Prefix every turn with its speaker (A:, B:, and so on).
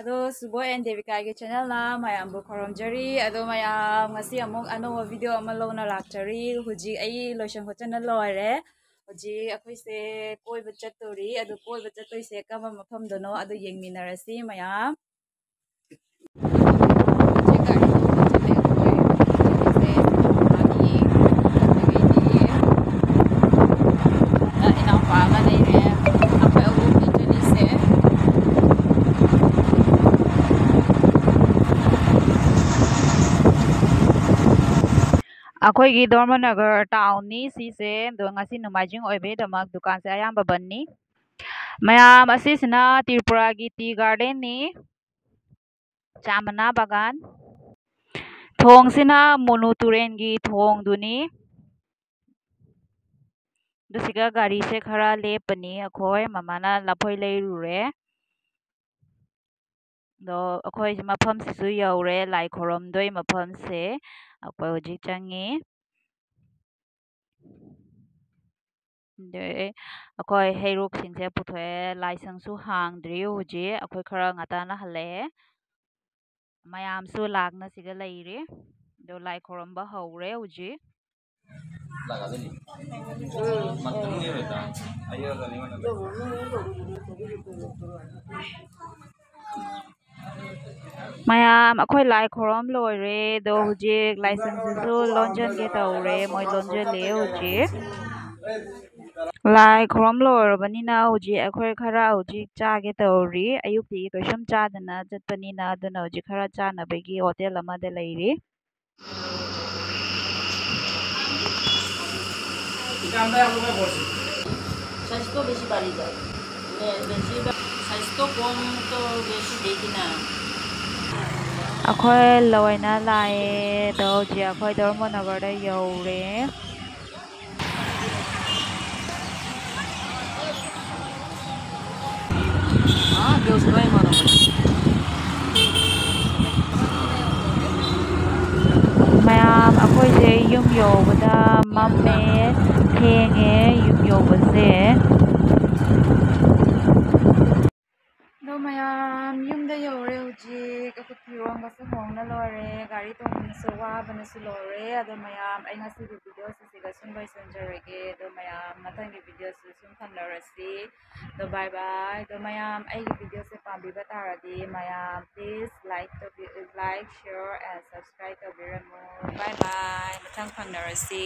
A: ꯑꯗꯣ ꯁꯨꯕꯣꯏ ꯑꯦꯟ ꯗꯦꯕꯤꯀꯥꯒꯤ ꯆꯦꯅꯦꯜꯅ ꯃꯌꯥꯝꯕꯨ ꯈꯣꯏꯔꯝꯖꯔꯤ ꯑꯗꯣ ꯃꯌꯥꯝ ꯉꯁꯤ ꯑꯃꯨꯛ ꯑꯅꯧꯕ ꯚꯤꯗꯤꯑꯣ ꯑꯃ ꯂꯧꯅ ꯂꯥꯛꯆꯔꯤ ꯍꯧꯖꯤꯛ ꯑꯩ ꯂꯣꯏꯁꯟ ꯈꯣꯠꯆꯟꯅ ꯂꯣꯏꯔꯦ ꯍꯧꯖꯤꯛ ꯑꯩꯈꯣꯏꯁꯦ ꯀꯣꯏꯕ ꯆꯠꯇꯣꯔꯤ ꯑꯗꯨ ꯀꯣꯏꯕ ꯆꯠꯇꯣꯏꯁꯦ ꯀꯔꯝꯕ ꯃꯐꯝꯗꯅꯣ ꯑꯗꯨ ꯌꯦꯡꯃꯤꯟꯅꯔꯁꯤ ꯃꯌꯥꯝ ꯑꯩꯈꯣꯏꯒꯤ ꯗꯣꯔꯃꯅꯒꯔ ꯇꯥꯎꯟꯅꯤ ꯁꯤꯁꯦ ꯑꯗꯣ ꯉꯁꯤ ꯅꯣꯡꯃꯥꯏꯖꯤꯡ ꯑꯣꯏꯕꯒꯤꯗꯃꯛ ꯗꯨꯀꯥꯟꯁꯦ ꯑꯌꯥꯝꯕ ꯕꯟꯅꯤ ꯃꯌꯥꯝ ꯑꯁꯤꯁꯤꯅ ꯇ꯭ꯔꯤꯄꯨꯔꯥꯒꯤ ꯇꯤ ꯒꯥꯔꯗꯦꯟꯅꯤ ꯆꯥꯃꯅꯥ ꯕꯥꯒꯥꯟ ꯊꯣꯡꯁꯤꯅ ꯃꯨꯅꯨ ꯇꯨꯔꯦꯟꯒꯤ ꯊꯣꯡꯗꯨꯅꯤ ꯑꯗꯨꯁꯤꯒ ꯒꯥꯔꯤꯁꯦ ꯈꯔ ꯂꯦꯞꯄꯅꯤ ꯑꯩꯈꯣꯏ ꯃꯃꯥꯅ ꯂꯐꯣꯏ ꯂꯩꯔꯨꯔꯦ ꯑꯗꯣ ꯑꯩꯈꯣꯏ ꯃꯐꯝꯁꯤꯁꯨ ꯌꯧꯔꯦ ꯂꯥꯏ ꯈꯣꯏꯔꯝꯗꯣꯏ ꯃꯐꯝꯁꯦ ꯑꯩꯈꯣꯏ ꯍꯧꯖꯤꯛ ꯆꯪꯉꯤ ꯑꯩꯈꯣꯏ ꯍꯩꯔꯣꯛꯁꯤꯡꯁꯦ ꯄꯨꯊꯣꯛꯑꯦ ꯂꯥꯏꯁꯪꯁꯨ ꯍꯥꯡꯗ꯭ꯔꯤ ꯍꯧꯖꯤꯛ ꯑꯩꯈꯣꯏ ꯈꯔ ꯉꯇꯥꯅ ꯍꯜꯂꯛꯑꯦ ꯃꯌꯥꯝꯁꯨ ꯂꯥꯛꯅ ꯁꯤꯗ ꯂꯩꯔꯤ ꯑꯗꯣ ꯂꯥꯏ ꯈꯣꯏꯔꯝꯕ ꯍꯧꯔꯦ ꯍꯧꯖꯤꯛ ꯃꯌꯥꯝ ꯑꯩꯈꯣꯏ ꯂꯥꯏ ꯈꯣꯏꯔꯝ ꯂꯣꯏꯔꯦ ꯑꯗꯣ ꯍꯧꯖꯤꯛ ꯂꯥꯏꯁꯪꯁꯤꯁꯨ ꯂꯣꯟꯖꯟꯒꯦ ꯇꯧꯔꯦ ꯃꯣꯏ ꯂꯣꯟꯖꯜꯂꯦ ꯍꯧꯖꯤꯛ ꯂꯥꯏ ꯈꯣꯏꯔꯝ ꯂꯣꯏꯔꯕꯅꯤꯅ ꯍꯧꯖꯤꯛ ꯑꯩꯈꯣꯏ ꯈꯔ ꯍꯧꯖꯤꯛ ꯆꯥꯒꯦ ꯇꯧꯔꯤ ꯑꯌꯨꯛꯇꯤ ꯀꯩꯁꯨꯝ ꯆꯥꯗꯅ ꯆꯠꯄꯅꯤꯅ ꯑꯗꯨꯅ ꯍꯧꯖꯤꯛ ꯈꯔ ꯆꯥꯅꯕꯒꯤ ꯍꯣꯇꯦꯜ अमदा लैरी
B: স্বাস্থ্য বেশি বাড়ি যায় বেশি স্বাস্থ্য কম তো বেশি দেখি না
A: ꯑꯩꯈꯣꯏ ꯂꯣꯏꯅ ꯂꯥꯛꯑꯦ ꯑꯗꯣ ꯍꯧꯖꯤꯛ ꯑꯩꯈꯣꯏ ꯙꯔꯃꯅꯒꯔꯗ ꯌꯧꯔꯦ ꯃꯌꯥꯝ ꯑꯩꯈꯣꯏꯁꯦ ꯌꯨꯝ ꯌꯧꯕꯗ ꯃꯝꯃꯦ ꯊꯦꯡꯉꯦ ꯌꯨꯝ ꯌꯧꯕꯁꯦ ꯑꯗꯣ ꯃꯌꯥꯝ ꯌꯨꯝꯗ ꯌꯧꯔꯦ ꯍꯧꯖꯤꯛ ꯑꯩꯈꯣꯏ ꯐꯤꯔꯣꯟꯒꯁꯨ ꯍꯣꯡꯅ ꯂꯣꯏꯔꯦ ꯒꯥꯔꯤ ꯇꯣꯡꯕꯅꯁꯨ ꯋꯥꯕꯅꯁꯨ ꯂꯣꯏꯔꯦ ꯑꯗꯣ ꯃꯌꯥꯝ ꯑꯩ ꯉꯁꯤꯒꯤ ꯚꯤꯗꯤꯑꯣꯁꯤ ꯁꯤꯗ ꯁꯨꯝ ꯂꯣꯏꯁꯤꯟꯖꯔꯒꯦ ꯑꯗꯣ ꯃꯌꯥꯝ ꯃꯊꯪꯒꯤ ꯚꯤꯗꯤꯑꯣꯁꯤ ꯁꯨꯝ ꯊꯝꯅꯔꯁꯤ ꯑꯗꯣ ꯕꯥꯏ ꯕꯥꯏ ꯑꯗꯣ ꯃꯌꯥꯝ ꯑꯩꯒꯤ ꯚꯤꯗꯤꯑꯣꯁꯦ ꯄꯥꯝꯕꯤꯕ ꯇꯥꯔꯗꯤ ꯃꯌꯥꯝ ꯄ꯭ꯂꯤꯖ ꯂꯥꯏꯛ ꯁꯤꯌꯔ ꯑꯦꯟ ꯁꯕꯁꯀ꯭ꯔꯥꯏꯕ ꯇꯧꯕꯤꯔꯝꯃꯨ ꯕꯥꯏ ꯕꯥꯏ ꯃꯊꯪ ꯐꯪꯅꯔꯁꯤ